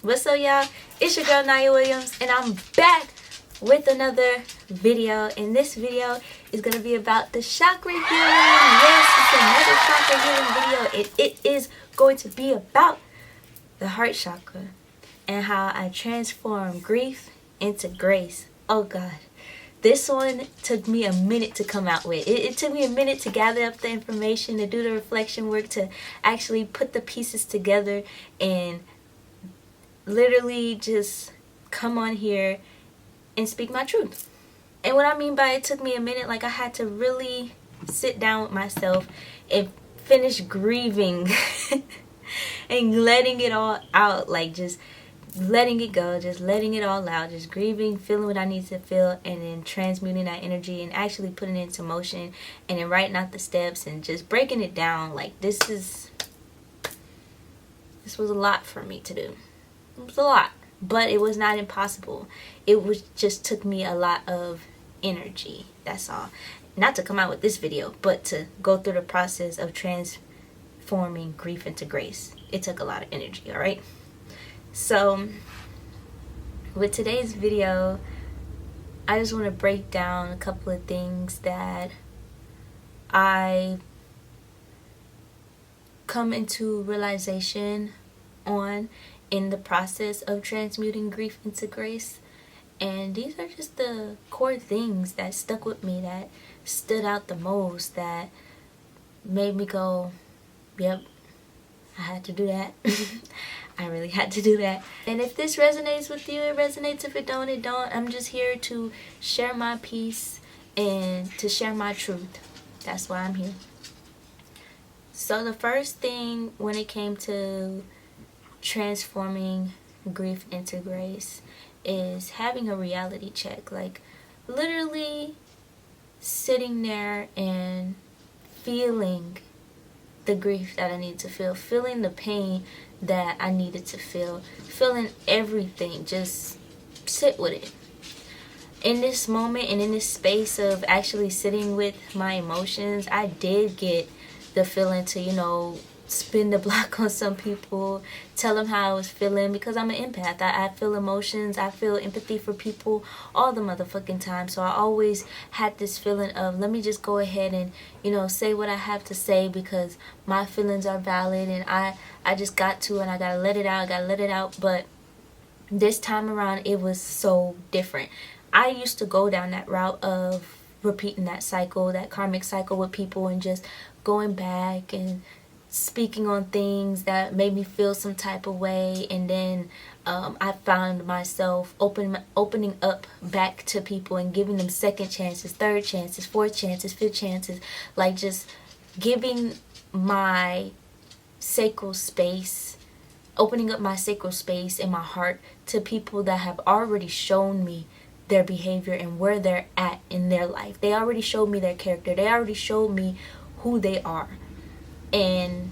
What's up, y'all? It's your girl Nia Williams, and I'm back with another video. And this video is gonna be about the chakra healing. Yes, it's another chakra healing video, and it is going to be about the heart chakra and how I transform grief into grace. Oh God. This one took me a minute to come out with. It took me a minute to gather up the information, to do the reflection work, to actually put the pieces together and literally just come on here and speak my truth. And what I mean by it took me a minute, like I had to really sit down with myself and finish grieving and letting it all out, like just letting it go, just letting it all out, just grieving, feeling what I need to feel, and then transmuting that energy and actually putting it into motion, and then writing out the steps and just breaking it down. Like this was a lot for me to do. It was a lot, but it was not impossible. It was just took me a lot of energy. That's all. Not to come out with this video, but to go through the process of transforming grief into grace. It took a lot of energy, all right? So with today's video, I just want to break down a couple of things that I come into realization on in the process of transmuting grief into grace. And these are just the core things that stuck with me, that stood out the most, that made me go, yep, I had to do that. I really had to do that. And if this resonates with you, it resonates. If it don't, it don't. I'm just here to share my peace and to share my truth. That's why I'm here. So the first thing when it came to transforming grief into grace is having a reality check. Like literally sitting there and feeling the grief that I need to feel, feeling the pain that I needed to feel, feeling everything. Just sit with it. In this moment and in this space of actually sitting with my emotions, I did get the feeling to, spin the block on some people, tell them how I was feeling, because I'm an empath. I feel emotions, I feel empathy for people all the motherfucking time. So I always had this feeling of, let me just go ahead and, say what I have to say, because my feelings are valid, and I just got to, and I gotta let it out. But this time around, it was so different. I used to go down that route of repeating that cycle, that karmic cycle with people, and just going back and speaking on things that made me feel some type of way, and then I found myself opening up back to people and giving them second chances, third chances, fourth chances, fifth chances, like just giving my sacral space, opening up my sacral space in my heart to people that have already shown me their behavior and where they're at in their life. They already showed me their character. They already showed me who they are. And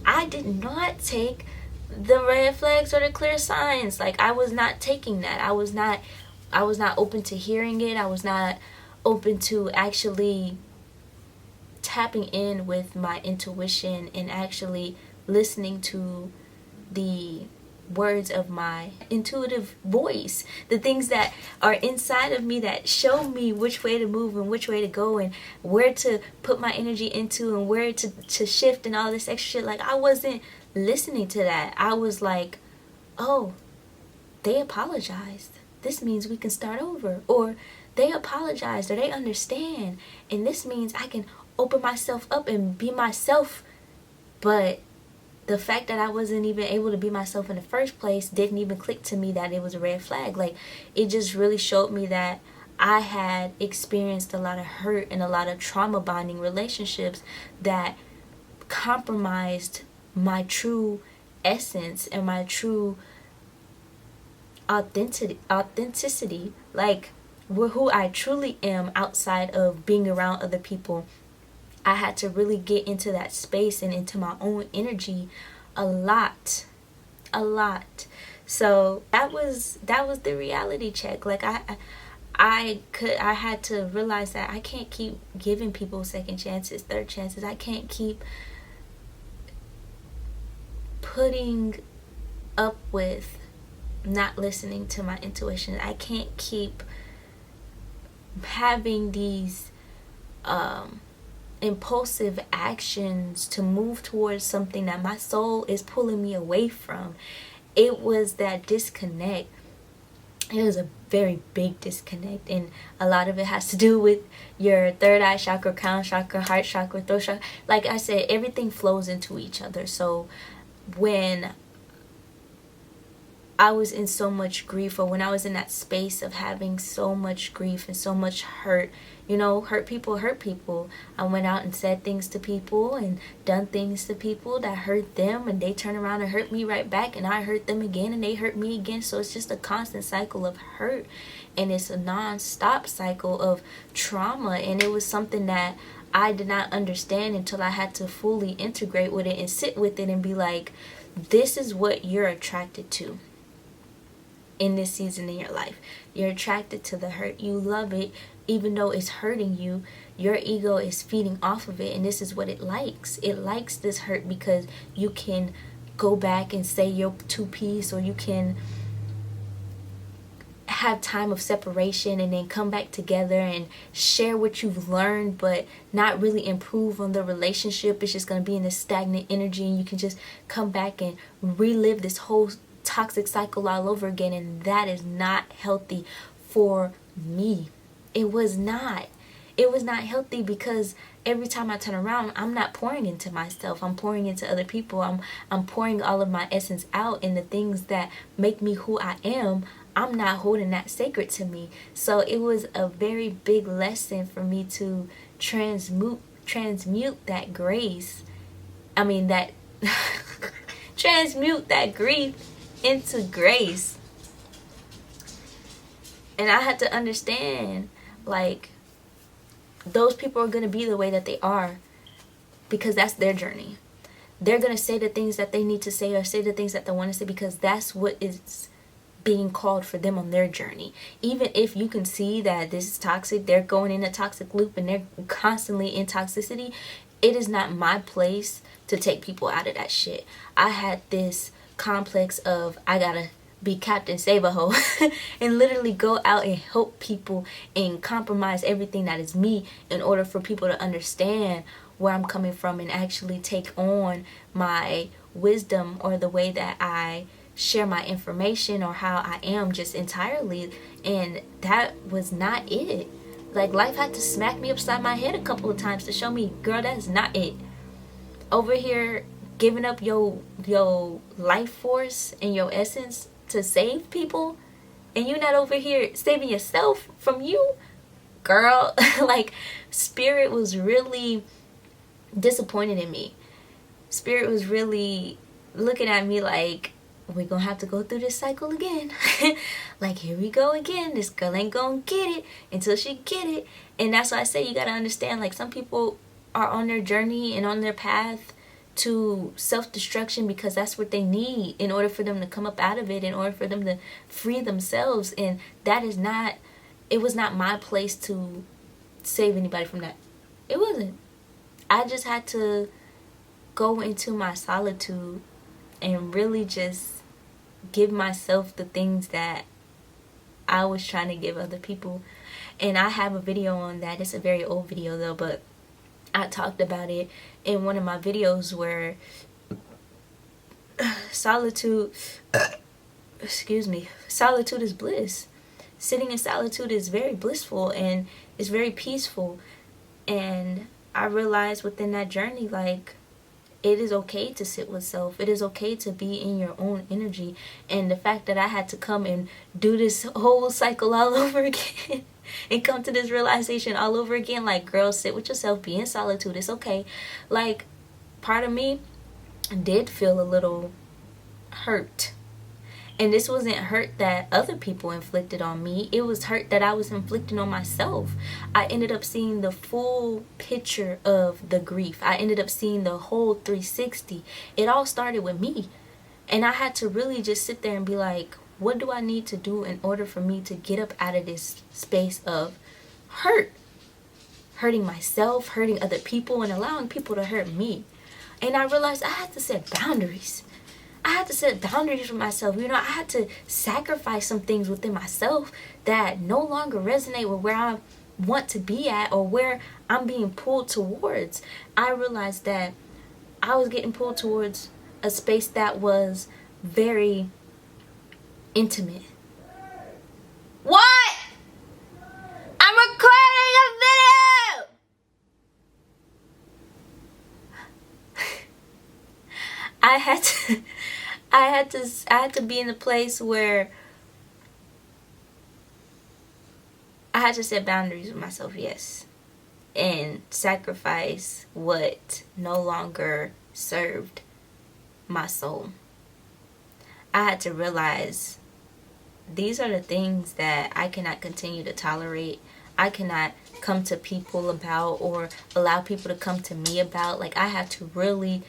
I did not take the red flags or the clear signs. Like I was not taking that. I was not open to hearing it. I was not open to actually tapping in with my intuition and actually listening to the words of my intuitive voice, the things that are inside of me that show me which way to move and which way to go and where to put my energy into and where to shift and all this extra shit. Like I wasn't listening to that. I was like, oh, they apologized, this means we can start over, or they apologized, or they understand, and this means I can open myself up and be myself. But the fact that I wasn't even able to be myself in the first place didn't even click to me that it was a red flag. Like it just really showed me that I had experienced a lot of hurt and a lot of trauma bonding relationships that compromised my true essence and my true authenticity, like who I truly am outside of being around other people. I had to really get into that space and into my own energy a lot. So that was the reality check. Like I had to realize that I can't keep giving people second chances, third chances. I can't keep putting up with not listening to my intuition. I can't keep having these impulsive actions to move towards something that my soul is pulling me away from. It was that disconnect. It was a very big disconnect, and a lot of it has to do with your third eye chakra, crown chakra, heart chakra, throat chakra. Like I said, everything flows into each other. So when I was in so much grief, or when I was in that space of having so much grief and so much hurt, hurt people. I went out and said things to people and done things to people that hurt them, and they turn around and hurt me right back, and I hurt them again and they hurt me again. So it's just a constant cycle of hurt, and it's a non-stop cycle of trauma. And it was something that I did not understand until I had to fully integrate with it and sit with it and be like, this is what you're attracted to in this season in your life. You're attracted to the hurt. You love it even though it's hurting you. Your ego is feeding off of it, and this is what it likes. It likes this hurt because you can go back and say your two piece, or you can have time of separation and then come back together and share what you've learned, but not really improve on the relationship. It's just going to be in this stagnant energy, and you can just come back and relive this whole toxic cycle all over again. And that is not healthy for me. It was not healthy, because every time I turn around, I'm not pouring into myself. I'm pouring into other people. I'm pouring all of my essence out, and the things that make me who I am, I'm not holding that sacred to me. So it was a very big lesson for me to transmute that grace. Transmute that grief into grace. And I had to understand, like, those people are going to be the way that they are because that's their journey. They're going to say the things that they need to say, or say the things that they want to say, because that's what is being called for them on their journey. Even if you can see that this is toxic, they're going in a toxic loop and they're constantly in toxicity, it is not my place to take people out of that shit. I had this complex of, I gotta be Captain Save-A-Ho and literally go out and help people and compromise everything that is me in order for people to understand where I'm coming from and actually take on my wisdom, or the way that I share my information, or how I am just entirely. And that was not it. Like, life had to smack me upside my head a couple of times to show me, girl, that's not it. Over here giving up your life force and your essence to save people, and you're not over here saving yourself from you, girl. Like, spirit was really disappointed in me. Spirit was really looking at me like, we're gonna have to go through this cycle again. Like, here we go again. This girl ain't gonna get it until she get it. And that's why I say, you gotta understand, like, some people are on their journey and on their path to self-destruction because that's what they need in order for them to come up out of it, in order for them to free themselves. And that is not, it was not my place to save anybody from that. It wasn't. I just had to go into my solitude and really just give myself the things that I was trying to give other people. And I have a video on that. It's a very old video though, but I talked about it in one of my videos, where solitude is bliss. Sitting in solitude is very blissful and it's very peaceful. And I realized within that journey, like, it is okay to sit with self. It is okay to be in your own energy. And the fact that I had to come and do this whole cycle all over again and come to this realization all over again, like, girl, sit with yourself, be in solitude, it's okay. Like, part of me did feel a little hurt. And this wasn't hurt that other people inflicted on me. It was hurt that I was inflicting on myself. I ended up seeing the full picture of the grief. I ended up seeing the whole 360. It all started with me. And I had to really just sit there and be like, what do I need to do in order for me to get up out of this space of hurt? Hurting myself, hurting other people, and allowing people to hurt me. And I realized I had to set boundaries. I had to set boundaries for myself. You know, I had to sacrifice some things within myself that no longer resonate with where I want to be at or where I'm being pulled towards. I realized that I was getting pulled towards a space that was very intimate. What? I'm recording a video! I had to be in a place where I had to set boundaries with myself, yes, and sacrifice what no longer served my soul. I had to realize these are the things that I cannot continue to tolerate. I cannot come to people about or allow people to come to me about. Like, I have to really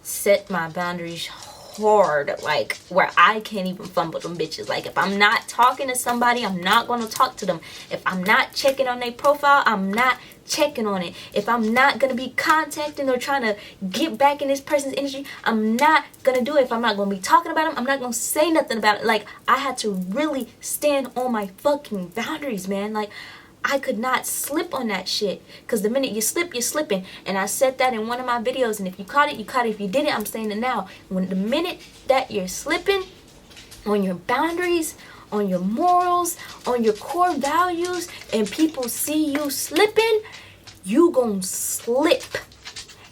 set my boundaries hard, like where I can't even fumble them bitches. Like, if I'm not talking to somebody, I'm not going to talk to them. If I'm not checking on their profile, I'm not checking on it. If I'm not going to be contacting or trying to get back in this person's energy, I'm not going to do it. If I'm not going to be talking about them, I'm not going to say nothing about it. Like, I had to really stand on my fucking boundaries, man. Like, I could not slip on that shit, because the minute you slip, you're slipping. And I said that in one of my videos, and if you caught it, you caught it. If you didn't, I'm saying it now. When the minute that you're slipping on your boundaries, on your morals, on your core values, and people see you slipping, you gonna slip.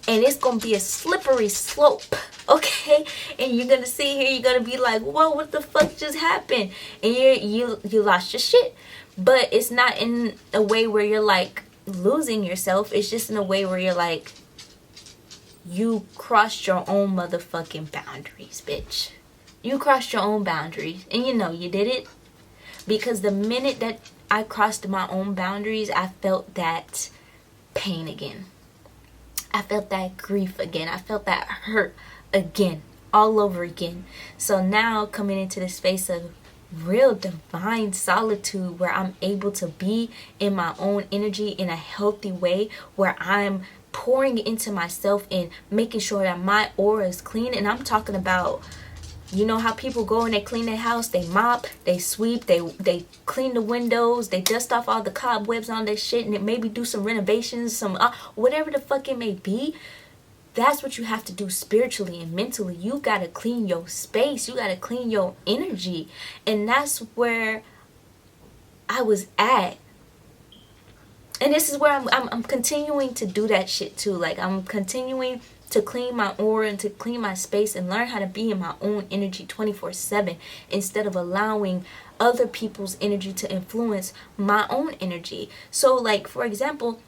And it's gonna be a slippery slope, okay? And you're gonna sit here, you're gonna be like, whoa, what the fuck just happened? And you lost your shit. But it's not in a way where you're like losing yourself. It's just in a way where you're like, you crossed your own motherfucking boundaries, bitch. You crossed your own boundaries. And you know you did it. Because the minute that I crossed my own boundaries, I felt that pain again. I felt that grief again. I felt that hurt again. All over again. So now coming into the space of real divine solitude, where I'm able to be in my own energy in a healthy way, where I'm pouring into myself and making sure that my aura is clean. And I'm talking about, you know how people go and they clean their house, they mop, they sweep, they clean the windows, they dust off all the cobwebs on their shit, and it maybe do some renovations, some whatever the fuck it may be. That's what you have to do spiritually and mentally. You gotta clean your space. You gotta clean your energy. And that's where I was at. And this is where I'm continuing to do that shit too. Like, I'm continuing to clean my aura and to clean my space and learn how to be in my own energy 24/7 instead of allowing other people's energy to influence my own energy. So, like, for example,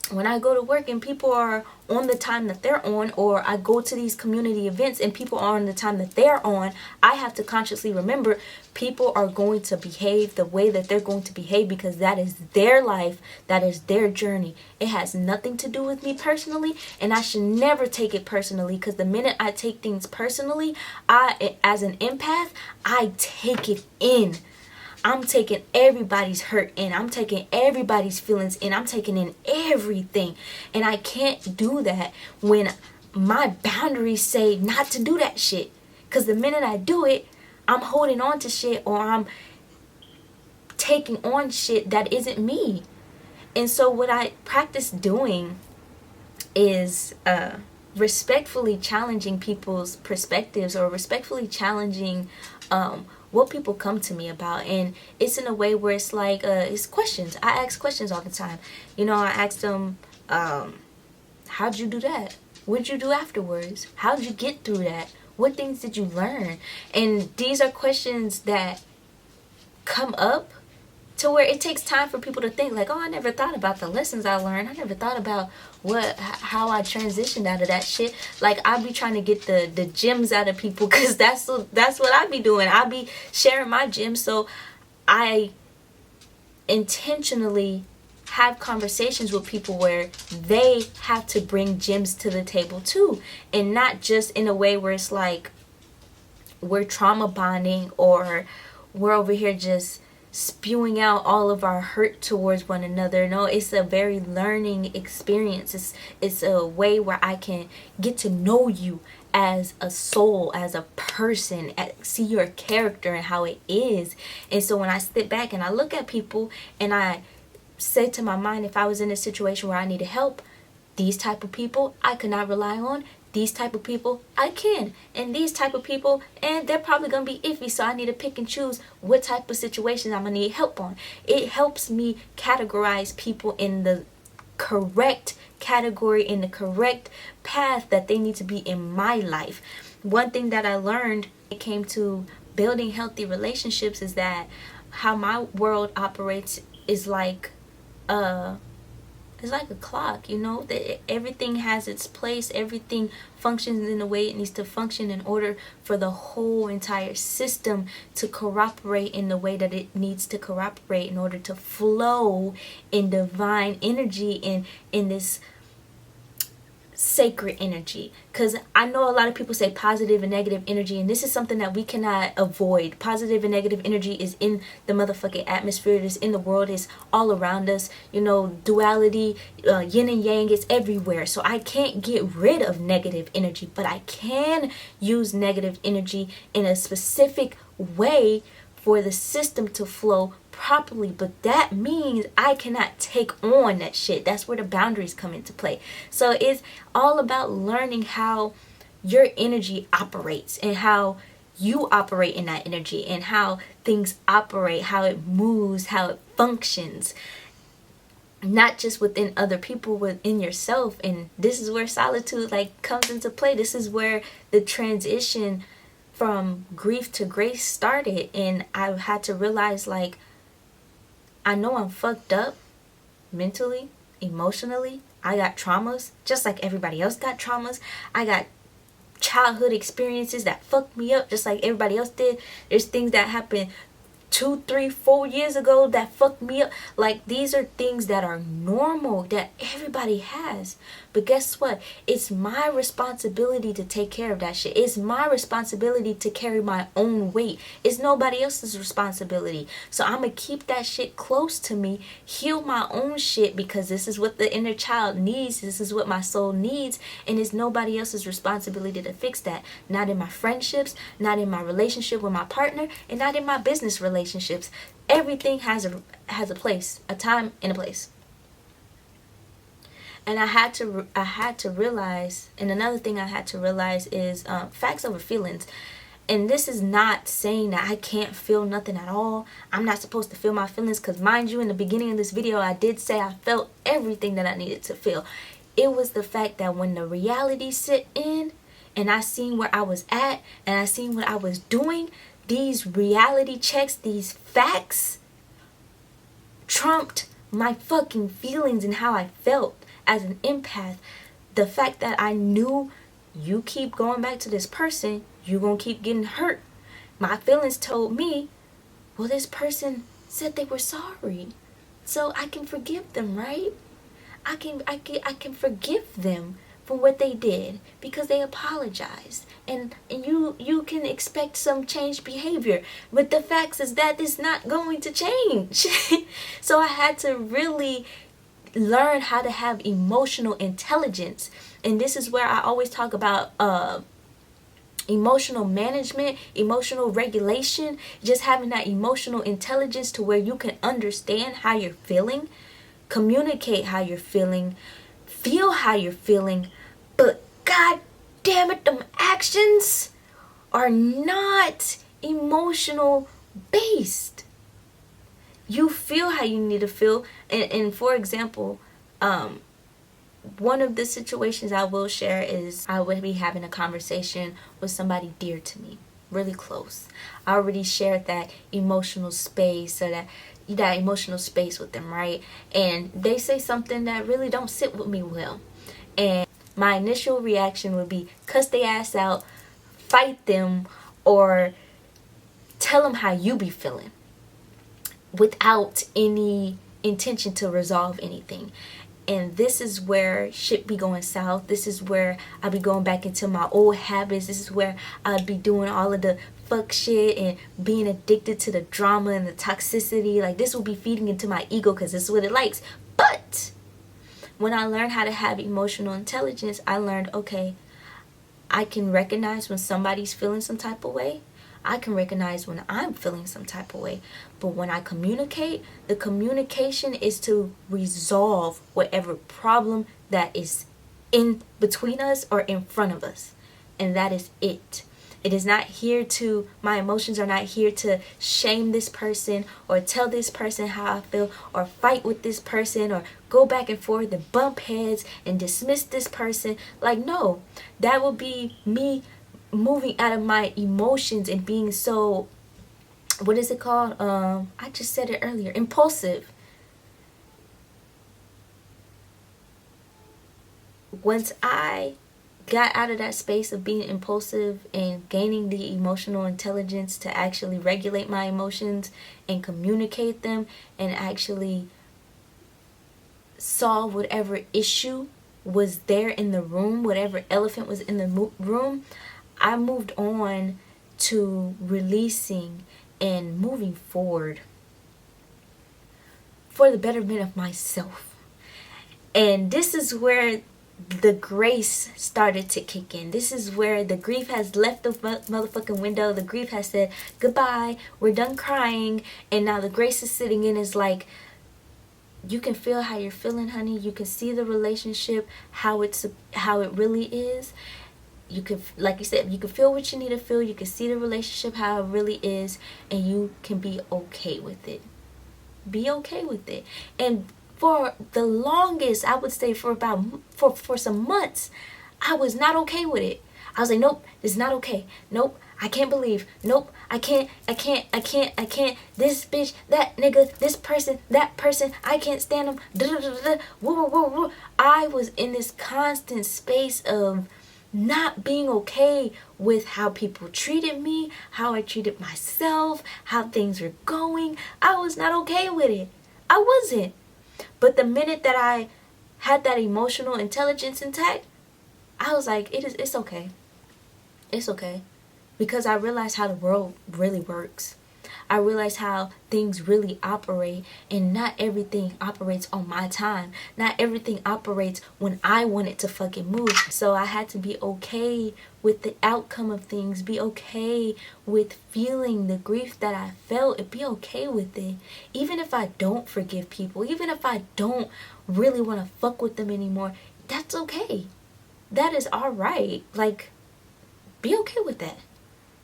when I go to work and people are on the time that they're on, or I go to these community events and people are on the time that they're on, I have to consciously remember people are going to behave the way that they're going to behave, because that is their life, that is their journey. It has nothing to do with me personally, and I should never take it personally, because the minute I take things personally, as an empath, I take it in. I'm taking everybody's hurt in. I'm taking everybody's feelings in. I'm taking in everything. And I can't do that when my boundaries say not to do that shit. Because the minute I do it, I'm holding on to shit, or I'm taking on shit that isn't me. And so what I practice doing is respectfully challenging people's perspectives, or respectfully challenging what people come to me about. And it's in a way where it's like it's questions. I ask questions all the time. You know, I ask them, how'd you do that? What'd you do afterwards? How'd you get through that? What things did you learn? And these are questions that come up to where it takes time for people to think, like, oh, I never thought about the lessons I learned. I never thought about how I transitioned out of that shit. Like, I be trying to get the gems out of people, because that's what I be doing. I be sharing my gems. So I intentionally have conversations with people where they have to bring gems to the table too, and not just in a way where it's like we're trauma bonding, or we're over here just spewing out all of our hurt towards one another. No, it's a very learning experience. It's a way where I can get to know you as a soul, as a person, see your character and how it is. And so when I sit back and I look at people and I say to my mind, if I was in a situation where I needed help, these type of people I could not rely on. These type of people I can. And these type of people, and they're probably going to be iffy, so I need to pick and choose what type of situations I'm going to need help on. It helps me categorize people in the correct category, in the correct path that they need to be in my life. One thing that I learned when it came to building healthy relationships is that how my world operates is like it's like a clock, you know, that everything has its place, everything functions in the way it needs to function in order for the whole entire system to cooperate in the way that it needs to cooperate in order to flow in divine energy, in this sacred energy. Because I know a lot of people say positive and negative energy, and this is something that we cannot avoid. Positive and negative energy is in the motherfucking atmosphere. It is in the world. It's all around us. You know, duality, yin and yang, is everywhere. So I can't get rid of negative energy, but I can use negative energy in a specific way for the system to flow properly. But that means I cannot take on that shit. That's where the boundaries come into play. So it's all about learning how your energy operates and how you operate in that energy and how things operate, how it moves, how it functions, not just within other people, within yourself. And this is where solitude like comes into play. This is where the transition from grief to grace started. And I had to realize, like, I know I'm fucked up mentally, emotionally. I got traumas just like everybody else got traumas. I got childhood experiences that fucked me up just like everybody else did. There's things that happened 2, 3, 4 years ago that fucked me up. Like, these are things that are normal, that everybody has. But guess what? It's my responsibility to take care of that shit. It's my responsibility to carry my own weight. It's nobody else's responsibility. So I'm gonna keep that shit close to me, heal my own shit, because this is what the inner child needs. This is what my soul needs. And it's nobody else's responsibility to fix that. Not in my friendships, not in my relationship with my partner, and not in my business relationships. Everything has a place, a time and a place. And I had to realize, and another thing I had to realize is facts over feelings. And this is not saying that I can't feel nothing at all. I'm not supposed to feel my feelings, because mind you, in the beginning of this video, I did say I felt everything that I needed to feel. It was the fact that when the reality set in and I seen where I was at and I seen what I was doing, these reality checks, these facts trumped my fucking feelings and how I felt as an empath. The fact that I knew, you keep going back to this person, you're gonna keep getting hurt. My feelings told me, well, this person said they were sorry, so I can forgive them, right? I can forgive them for what they did because they apologized, and you can expect some changed behavior. But the facts is that it's not going to change. So I had to really learn how to have emotional intelligence. And this is where I always talk about emotional management, emotional regulation, just having that emotional intelligence to where you can understand how you're feeling, communicate how you're feeling, feel how you're feeling. But god damn it, them actions are not emotional based. You feel how you need to feel. And for example, one of the situations I will share is I would be having a conversation with somebody dear to me, really close. I already shared that emotional space, so that emotional space with them, right? And they say something that really don't sit with me well. And my initial reaction would be cuss their ass out, fight them, or tell them how you be feeling, without any intention to resolve anything. And this is where shit be going south. This is where I be going back into my old habits. This is where I'd be doing all of the fuck shit and being addicted to the drama and the toxicity. Like, this will be feeding into my ego because this is what it likes. But when I learned how to have emotional intelligence, I learned, okay, I can recognize when somebody's feeling some type of way. I can recognize when I'm feeling some type of way. But when I communicate, the communication is to resolve whatever problem that is in between us or in front of us. And that is it. It is not here to, my emotions are not here to shame this person or tell this person how I feel or fight with this person or go back and forth and bump heads and dismiss this person. Like, no, that would be me moving out of my emotions and being so, what is it called? I just said it earlier, impulsive. Once I got out of that space of being impulsive and gaining the emotional intelligence to actually regulate my emotions and communicate them and actually solve whatever issue was there in the room, whatever elephant was in the room, I moved on to releasing and moving forward for the betterment of myself. And this is where the grace started to kick in. This is where the grief has left the motherfucking window. The grief has said goodbye, we're done crying, and now the grace is sitting in. Is like, you can feel how you're feeling, honey. You can see the relationship, how it really is. You can, like you said, you can feel what you need to feel. You can see the relationship how it really is, and you can be okay with it. Be okay with it. And for the longest, I would say for some months, I was not okay with it. I was like, nope, this is not okay. Nope, I can't believe. Nope, I can't. This bitch, that nigga, this person, that person, I can't stand them. I was in this constant space of not being okay with how people treated me, how I treated myself, how things were going. I was not okay with it. I wasn't. But the minute that I had that emotional intelligence intact, I was like, it's okay. It's okay. Because I realized how the world really works. I realized how things really operate, and not everything operates on my time. Not everything operates when I want it to fucking move. So I had to be okay with the outcome of things, be okay with feeling the grief that I felt, and be okay with it. Even if I don't forgive people, even if I don't really want to fuck with them anymore, that's okay. That is alright. Like, be okay with that.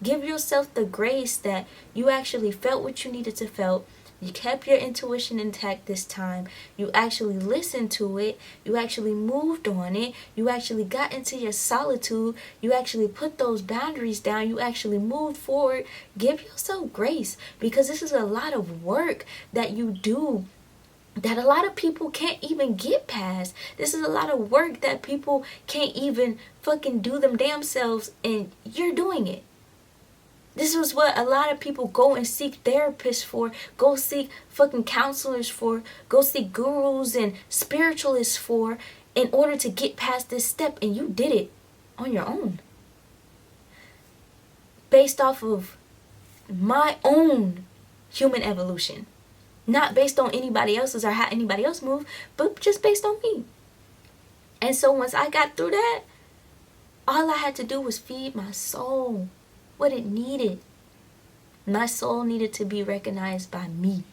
Give yourself the grace that you actually felt what you needed to feel. You kept your intuition intact this time. You actually listened to it. You actually moved on it. You actually got into your solitude. You actually put those boundaries down. You actually moved forward. Give yourself grace, because this is a lot of work that you do that a lot of people can't even get past. This is a lot of work that people can't even fucking do them damn selves, and you're doing it. This is what a lot of people go and seek therapists for, go seek fucking counselors for, go seek gurus and spiritualists for, in order to get past this step. And you did it on your own. Based off of my own human evolution. Not based on anybody else's or how anybody else moved, but just based on me. And so once I got through that, all I had to do was feed my soul what it needed. My soul needed to be recognized by me,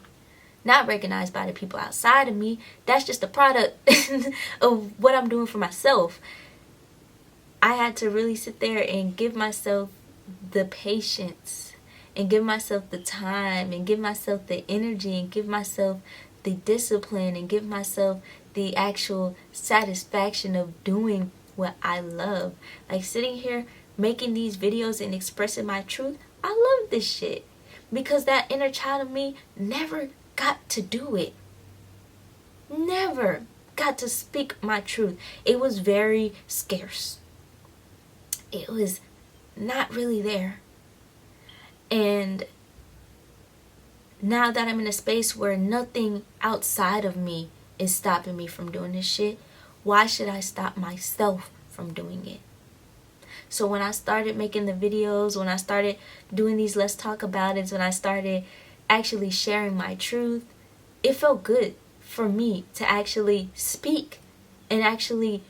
not recognized by the people outside of me. That's just a product of what I'm doing for myself. I had to really sit there and give myself the patience, and give myself the time, and give myself the energy, and give myself the discipline, and give myself the actual satisfaction of doing what I love. Like sitting here making these videos and expressing my truth, I love this shit, because that inner child of me never got to do it. Never got to speak my truth. It was very scarce. It was not really there. And now that I'm in a space where nothing outside of me is stopping me from doing this shit, why should I stop myself from doing it? So when I started making the videos, when I started doing these Let's Talk About It, when I started actually sharing my truth, it felt good for me to actually speak and actually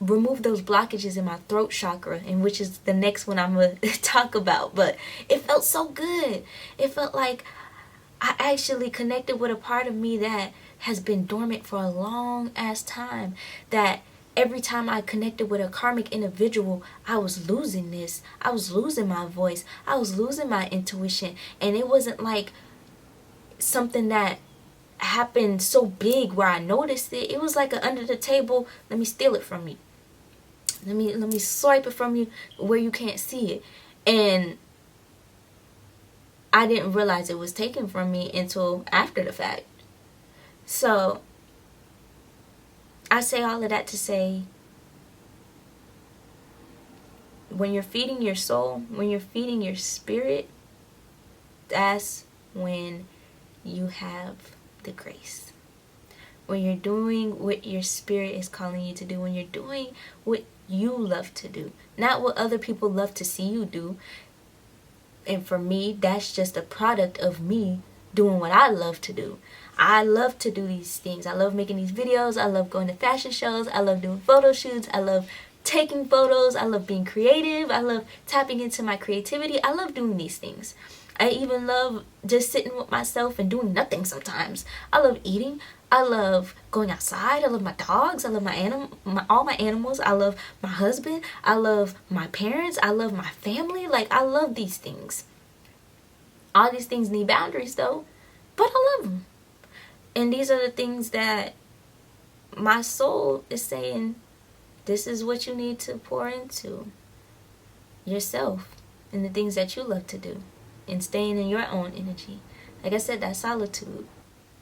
remove those blockages in my throat chakra, and which is the next one I'm gonna talk about. But it felt so good. It felt like I actually connected with a part of me that has been dormant for a long ass time. That every time I connected with a karmic individual, I was losing this. I was losing my voice. I was losing my intuition. And it wasn't like something that happened so big where I noticed it. It was like a under the table, let me steal it from you. Let me swipe it from you where you can't see it. And I didn't realize it was taken from me until after the fact. So I say all of that to say, when you're feeding your soul, when you're feeding your spirit, that's when you have the grace. When you're doing what your spirit is calling you to do, when you're doing what you love to do, not what other people love to see you do. And for me, that's just a product of me doing what I love to do. I love to do these things. I love making these videos. I love going to fashion shows. I love doing photo shoots. I love taking photos. I love being creative. I love tapping into my creativity. I love doing these things. I even love just sitting with myself and doing nothing sometimes. I love eating. I love going outside. I love my dogs. I love all my animals. I love my husband. I love my parents. I love my family. Like, I love these things. All these things need boundaries though, but I love them. And these are the things that my soul is saying, this is what you need to pour into yourself and the things that you love to do, and staying in your own energy. Like I said, that solitude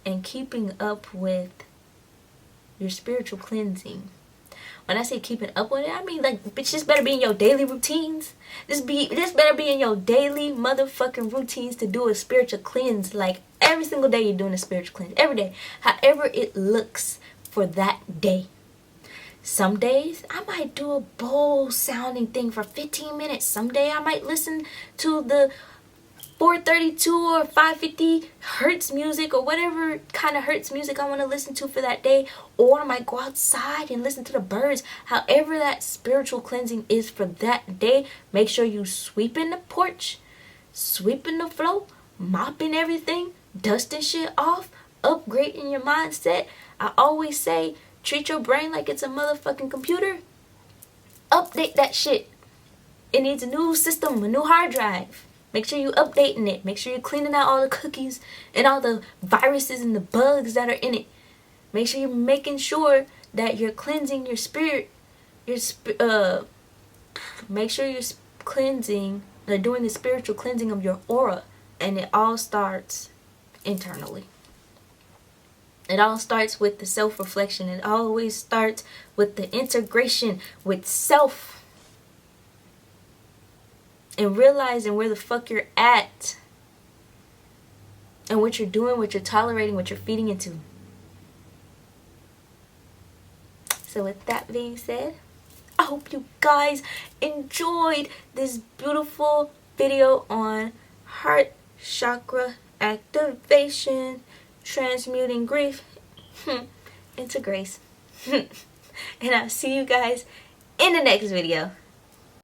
and keeping up with your spiritual cleansing. When I say keeping up with it, I mean, like, bitch, this better be in your daily routines. This better be in your daily motherfucking routines to do a spiritual cleanse. Like, every single day you're doing a spiritual cleanse. Every day. However it looks for that day. Some days I might do a bowl sounding thing for 15 minutes. Some day I might listen to the 432 or 550 hertz music, or whatever kind of hertz music I want to listen to for that day. Or I might go outside and listen to the birds. However that spiritual cleansing is for that day, make sure you sweeping the porch, sweeping the floor, mopping everything, dusting shit off, upgrading your mindset. I always say, treat your brain like it's a motherfucking computer. Update that shit. It needs a new system, a new hard drive. Make sure you're updating it. Make sure you're cleaning out all the cookies and all the viruses and the bugs that are in it. Make sure you're making sure that you're cleansing your spirit. Make sure you're cleansing, doing the spiritual cleansing of your aura. And it all starts internally. It all starts with the self-reflection. It always starts with the integration with self. And realizing where the fuck you're at. And what you're doing, what you're tolerating, what you're feeding into. So with that being said, I hope you guys enjoyed this beautiful video on heart chakra activation, transmuting grief into grace. And I'll see you guys in the next video.